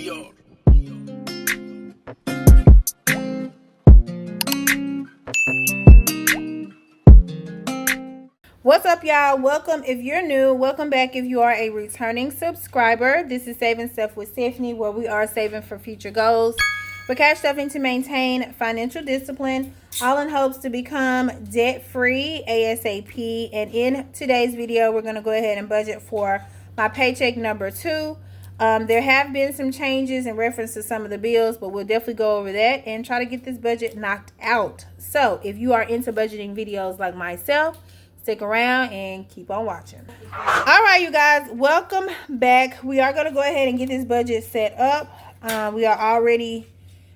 What's up, y'all? Welcome if you're new. Welcome back if you are a returning subscriber. This is Saving Stuff with Stephanie, where we are saving for future goals, but cash stuffing to maintain financial discipline, all in hopes to become debt-free ASAP. And in today's video, we're going to go ahead and budget for my paycheck number 2. There have been some changes in reference to some of the bills, but we'll definitely go over that and try to get this budget knocked out. So if you are into budgeting videos like myself, stick around and keep on watching. All right, you guys, welcome back. We are going to go ahead and get this budget set up. We are already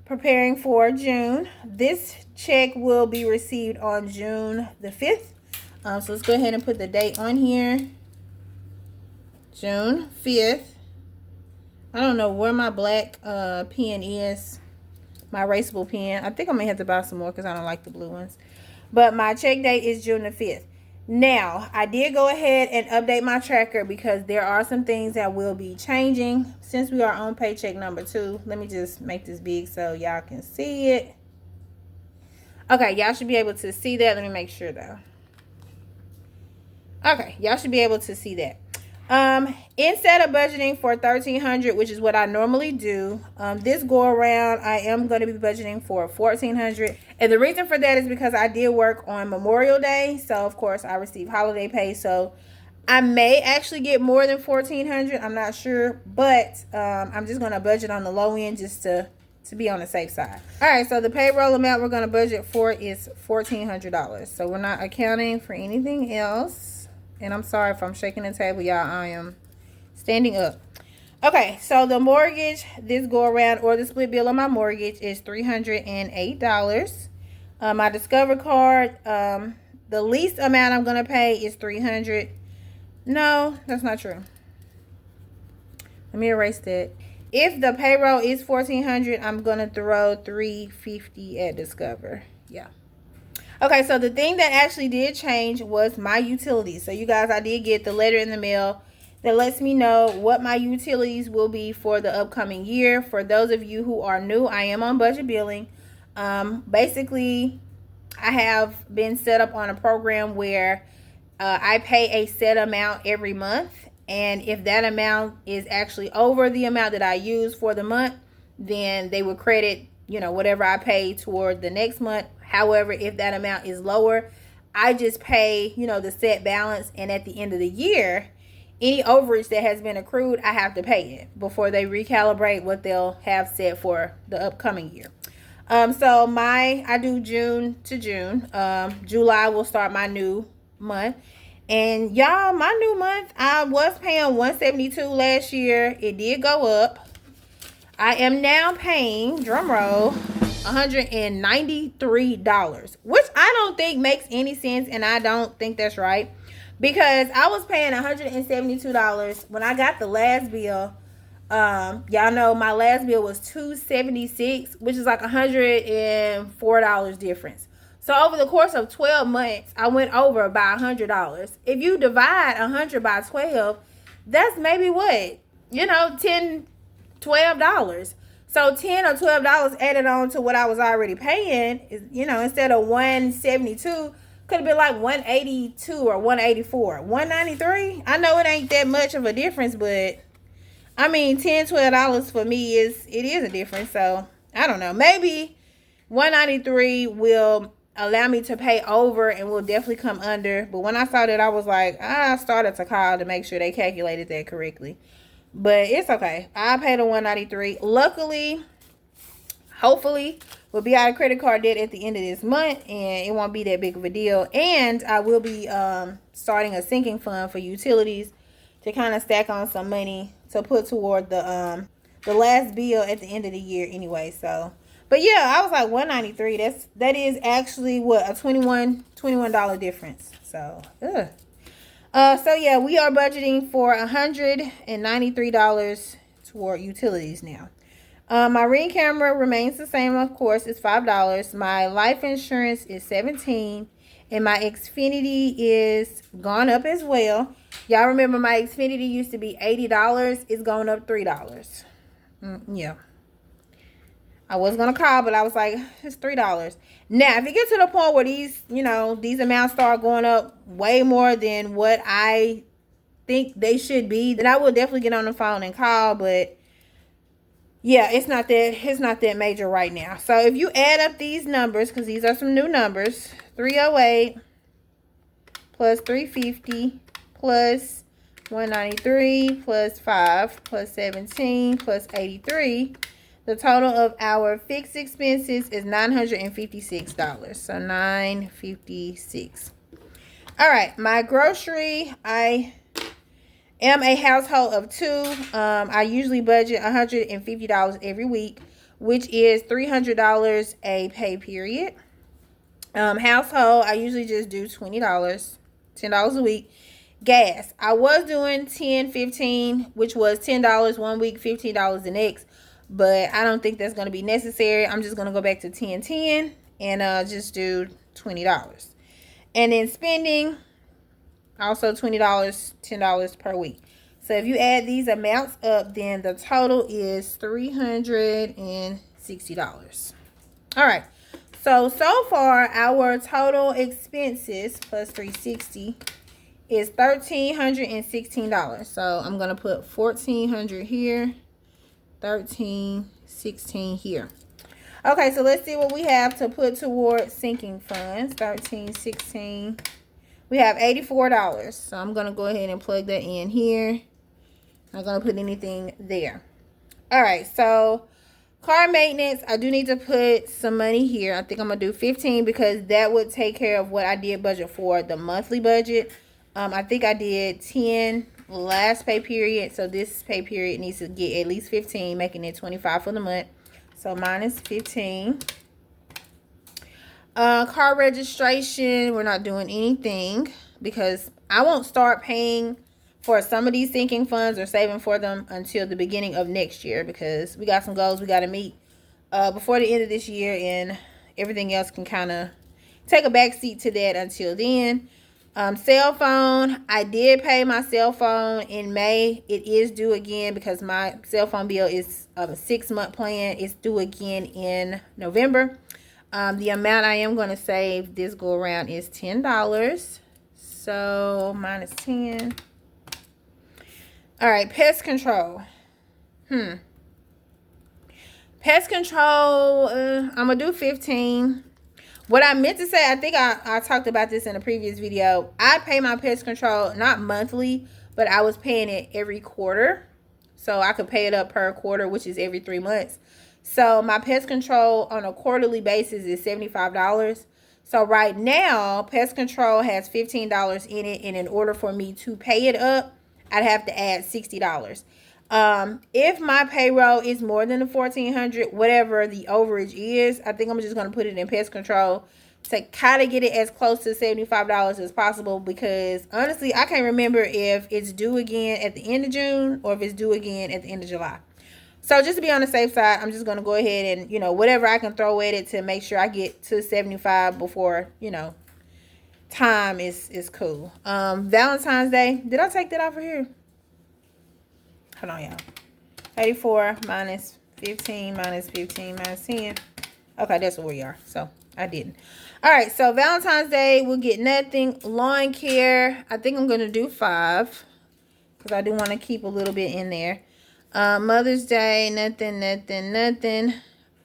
preparing for June. This check will be received on June the 5th. So let's go ahead and put the date on here. June 5th. I don't know where my black pen is. My erasable pen. I think I may have to buy some more because I don't like the blue ones. But my check date is June the 5th. Now, I did go ahead and update my tracker because there are some things that will be changing since we are on paycheck number 2. Let me just make this big so y'all can see it. Okay, y'all should be able to see that. Let me make sure though. Okay, y'all should be able to see that. Instead of budgeting for $1,300, which is what I normally do, this go around I am going to be budgeting for $1,400, and the reason for that is because I did work on Memorial Day, so of course I received holiday pay, so I may actually get more than $1,400. I'm not sure, but I'm just going to budget on the low end just to be on the safe side. All right, so the payroll amount we're going to budget for is $1,400, so we're not accounting for anything else. And I'm sorry if I'm shaking the table, y'all. I am standing up. Okay, so the mortgage, this go around or the split bill on my mortgage is $308. My Discover card, the least amount I'm going to pay is $300. No, that's not true. Let me erase that. If the payroll is $1,400, I'm going to throw $350 at Discover. Yeah. Okay, so the thing that actually did change was my utilities. So you guys, I did get the letter in the mail that lets me know what my utilities will be for the upcoming year. For those of you who are new, I am on budget billing. Basically, I have been set up on a program where I pay a set amount every month. And if that amount is actually over the amount that I use for the month, then they will credit, you know, whatever I pay toward the next month. However, if that amount is lower, I just pay, you know, the set balance. And at the end of the year, any overage that has been accrued, I have to pay it before they recalibrate what they'll have set for the upcoming year. So I do June to June. July will start my new month. And y'all, my new month, I was paying $172 last year. It did go up. I am now paying, drum roll, $193, which I don't think makes any sense, and I don't think that's right, because I was paying $172 when I got the last bill. Y'all know my last bill was $276, which is like $104 difference. So over the course of 12 months, I went over by $100. If you divide 100 by 12, that's maybe what, you know, $10, $12. So $10 or $12 added on to what I was already paying is, you know, instead of $172, could have been like $182 or $184. $193. I know it ain't that much of a difference, but I mean, $10, $12 for me is a difference. So I don't know. Maybe $193 will allow me to pay over and will definitely come under. But when I saw that, I was like, I started to call to make sure they calculated that correctly. But it's okay. I paid the $193. Luckily, hopefully, we'll be out of credit card debt at the end of this month, and it won't be that big of a deal. And I will be starting a sinking fund for utilities to kind of stack on some money to put toward the last bill at the end of the year anyway. So, but yeah, I was like $193. That is actually what, a $21 difference. So, ugh. So yeah, we are budgeting for $193 toward utilities now. My Ring camera remains the same, of course, it's $5. My life insurance is $17, and my Xfinity is gone up as well. Y'all remember my Xfinity used to be $80. It's going up $3. Yeah. I was going to call, but I was like, it's $3. Now, if it gets to the point where these, these amounts start going up way more than what I think they should be, then I will definitely get on the phone and call. But yeah, it's not that major right now. So if you add up these numbers, because these are some new numbers, 308 plus 350 plus 193 plus 5 plus 17 plus 83. The total of our fixed expenses is $956. So $956. All right, my grocery, I am a household of 2. I usually budget $150 every week, which is $300 a pay period. Household, I usually just do $20, $10 a week. Gas, I was doing $10, $15, which was $10 one week, $15 the next. But I don't think that's going to be necessary. I'm just going to go back to $10 and just do $20. And then spending, also $20, $10 per week. So if you add these amounts up, then the total is $360. All right. So far, our total expenses plus $360 is $1,316. So I'm going to put $1,400 here. 13, 16 here. Okay, so let's see what we have to put towards sinking funds. 13, 16. We have $84. So I'm going to go ahead and plug that in here. Not going to put anything there. All right, so car maintenance, I do need to put some money here. I think I'm going to do 15 because that would take care of what I did budget for the monthly budget. I think I did 10 last pay period, so this pay period needs to get at least 15, making it 25 for the month. So minus 15. Car registration, we're not doing anything because I won't start paying for some of these sinking funds or saving for them until the beginning of next year, because we got some goals we got to meet before the end of this year, and everything else can kind of take a back seat to that until then. Cell phone, I did pay my cell phone in May. It is due again because my cell phone bill is a 6-month plan. It's due again in November. The amount I am going to save this go around is $10. So minus 10. All right, pest control. Pest control, I'm going to do 15. What I meant to say, I think I talked about this in a previous video. I pay my pest control, not monthly, but I was paying it every quarter. So I could pay it up per quarter, which is every 3 months. So my pest control on a quarterly basis is $75. So right now, pest control has $15 in it. And in order for me to pay it up, I'd have to add $60. If my payroll is more than the $1,400, whatever the overage is, I think I'm just going to put it in pest control to kind of get it as close to $75 as possible, because honestly, I can't remember if it's due again at the end of June or if it's due again at the end of July. So just to be on the safe side, I'm just going to go ahead and, whatever I can throw at it to make sure I get to 75 before, time is cool. Valentine's Day, did I take that off of here? Hold on, y'all. 84 minus 15 minus 15 minus 10. Okay, that's where we are. So I didn't. All right, so Valentine's Day, we'll get nothing. Lawn care, I think I'm going to do 5 because I do want to keep a little bit in there. Mother's Day, nothing.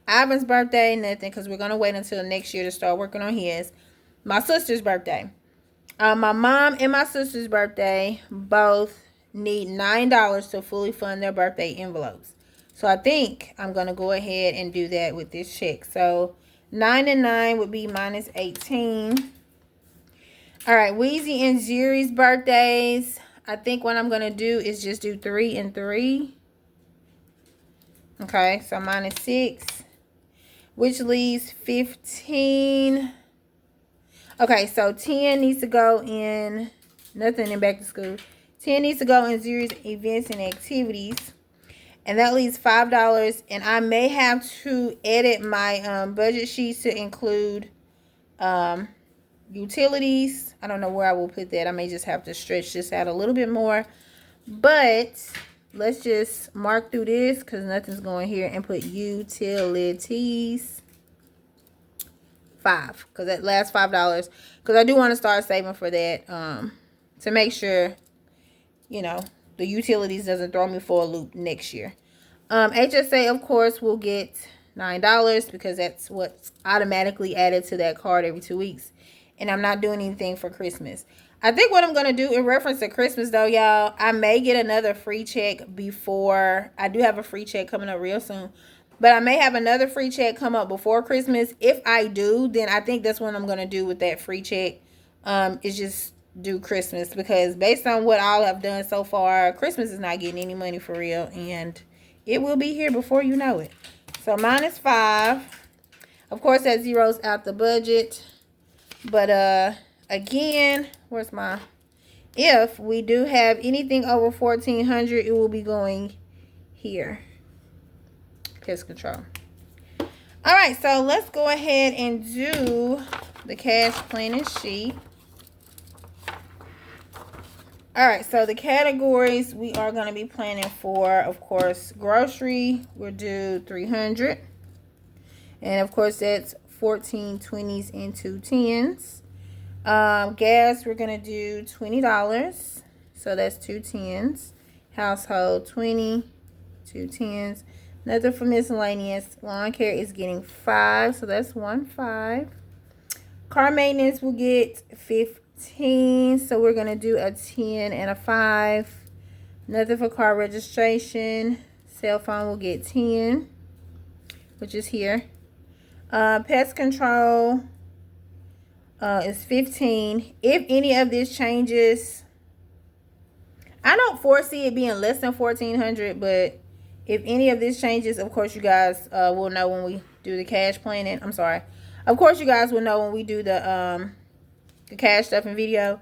Ivan's birthday, nothing, because we're going to wait until next year to start working on his. My sister's birthday. My mom and my sister's birthday both need $9 to fully fund their birthday envelopes. So I think I'm going to go ahead and do that with this check. So 9 and 9 would be minus 18. All right, Weezy and Zuri's birthdays. I think what I'm going to do is just do 3 and 3. Okay, so minus 6, which leaves 15. Okay, so 10 needs to go in, nothing in back to school. 10 needs to go in Zuri's events and activities. And that leaves $5. And I may have to edit my budget sheets to include utilities. I don't know where I will put that. I may just have to stretch this out a little bit more. But let's just mark through this because nothing's going here and put utilities 5 because that last $5 because I do want to start saving for that to make sure, you know, the utilities doesn't throw me for a loop next year. HSA, of course, will get $9 because that's what's automatically added to that card every 2 weeks. And I'm not doing anything for Christmas. I think what I'm going to do in reference to Christmas, though, y'all, I may get another free check before. I do have a free check coming up real soon. But I may have another free check come up before Christmas. If I do, then I think that's what I'm going to do with that free check. Is just do Christmas. Because based on what all I've done so far, Christmas is not getting any money for real. And it will be here before you know it. So minus 5. Of course, that zeroes out the budget. But again, where's my... If we do have anything over 1,400, it will be going here. Pest control. All right, so let's go ahead and do the cash planning sheet. All right, so the categories we are going to be planning for, of course, grocery, we'll do 300. And, of course, that's 14 20s and 2 10s. Gas, we're going to do $20. So that's 2 10s. Household, 20, 2 10s. Nothing for miscellaneous. Lawn care is getting 5. So that's 1 5. Car maintenance will get 15. So we're going to do a 10 and a 5. Nothing for car registration. Cell phone will get 10, which is here. Pest control is 15. If any of this changes, I don't foresee it being less than 1,400, but if any of this changes, of course, you guys will know when we do the cash planning. I'm sorry. Of course, you guys will know when we do the cash stuffing video.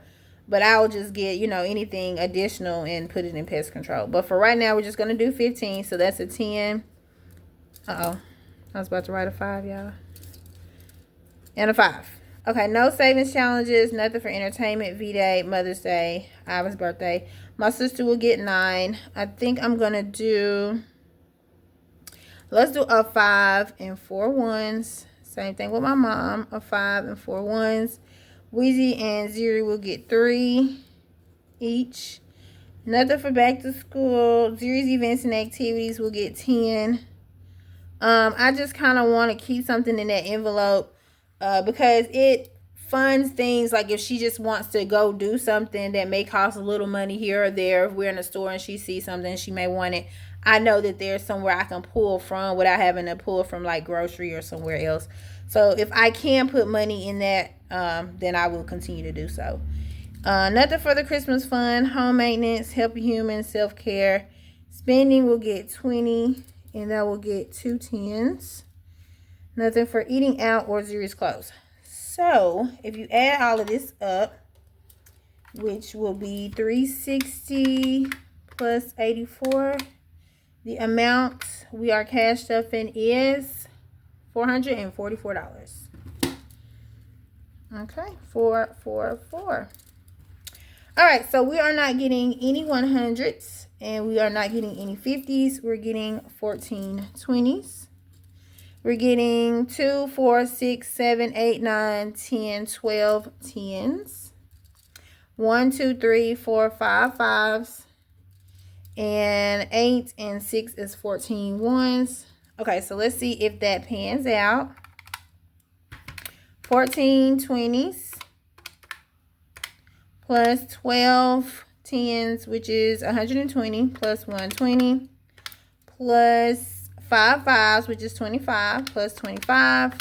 But I'll just get, you know, anything additional and put it in pest control. But for right now, we're just going to do 15. So that's a 10. Uh-oh. I was about to write a 5, y'all. And a 5. Okay, no savings challenges. Nothing for entertainment, V-Day, Mother's Day, Ivan's birthday. My sister will get 9. I think I'm going to do... Let's do a 5 and 4 1s. Same thing with my mom. A 5 and 4 1s. Weezy and Ziri will get 3 each. Nothing for back to school. Ziri's events and activities will get 10. I just kind of want to keep something in that envelope because it funds things like if she just wants to go do something that may cost a little money here or there. If we're in a store and she sees something, she may want it. I know that there's somewhere I can pull from without having to pull from like grocery or somewhere else. So if I can put money in that, then I will continue to do so. Nothing for the Christmas fund, home maintenance, help humans, self-care. Spending will get 20, and that will get 2 10s. Nothing for eating out or Zuri's clothes. So if you add all of this up, which will be 360 plus 84, the amount we are cash stuffing is $444. Okay, 444. All right, so we are not getting any 100s and we are not getting any 50s. We're getting 14 20s. We're getting 2, 4, 6, 7, 8, 9, 10, 12 10s. 1, 2, 3, 4, 5 5s. And 8 and 6 is 14 1s. Okay, so let's see if that pans out. 14 20s plus 12 10s, which is 120, plus 120, plus 5 5s, which is 25, plus 25,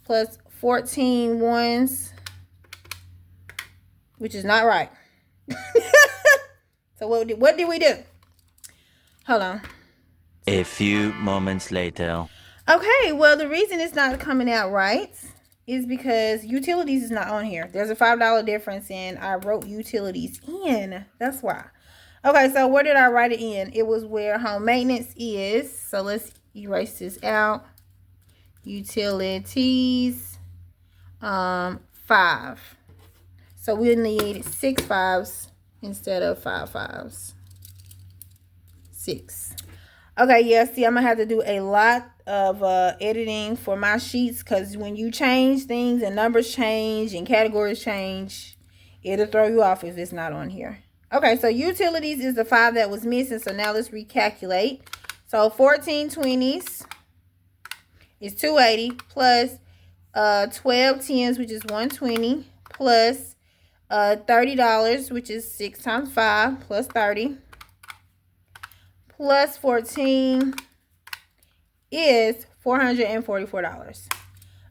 plus 14 1s, which is not right. So what did we do? Hold on. A few moments later. Okay, well, the reason it's not coming out right is because utilities is not on here. There's a $5 difference and I wrote utilities in. That's why. Okay, so where did I write it in? It was where home maintenance is. So let's erase this out. Utilities, 5. So we'll need 6 5s instead of 5 5s. 6. Okay, yeah, see, I'm going to have to do a lot of editing for my sheets because when you change things and numbers change and categories change, it'll throw you off if it's not on here. Okay, so utilities is the 5 that was missing, so now let's recalculate. So 14 20s is 280 plus 12 tens, which is 120, plus $30, which is 6 times 5, plus 30, plus 14 is $444.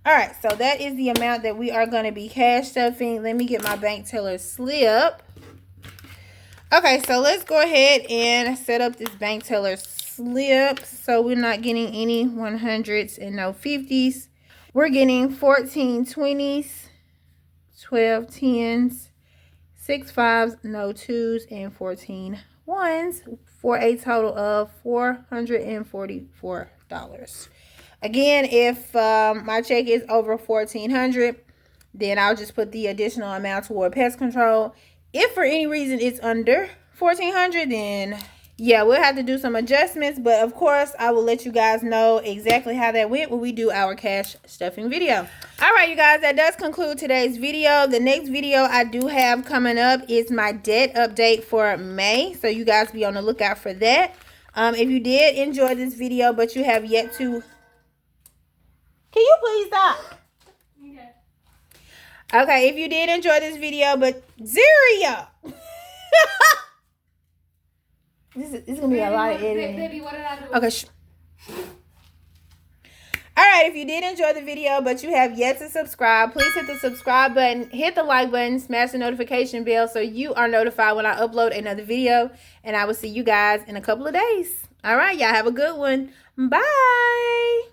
All right, so that is the amount that we are going to be cash stuffing. Let me get my bank teller slip. Okay, so let's go ahead and set up this bank teller slip so we're not getting any 100s and no 50s. We're getting 14 20s, 12 10s, 6 5s, no 2s, and 14 1s for a total of $444. Again, if my check is over $1,400, then I'll just put the additional amount toward pest control. If for any reason it's under $1,400, then yeah, we'll have to do some adjustments. But of course, I will let you guys know exactly how that went when we do our cash stuffing video. All right, you guys, that does conclude today's video. The next video I do have coming up is my debt update for May. So you guys be on the lookout for that. If you did enjoy this video, but you have yet to... Can you please stop? Okay, if you did enjoy this video, but Zeria! This is going to be a lot of editing. Baby, what did I do? Okay. Alright, if you did enjoy the video, but you have yet to subscribe, please hit the subscribe button, hit the like button, smash the notification bell so you are notified when I upload another video. And I will see you guys in a couple of days. Alright, y'all have a good one. Bye!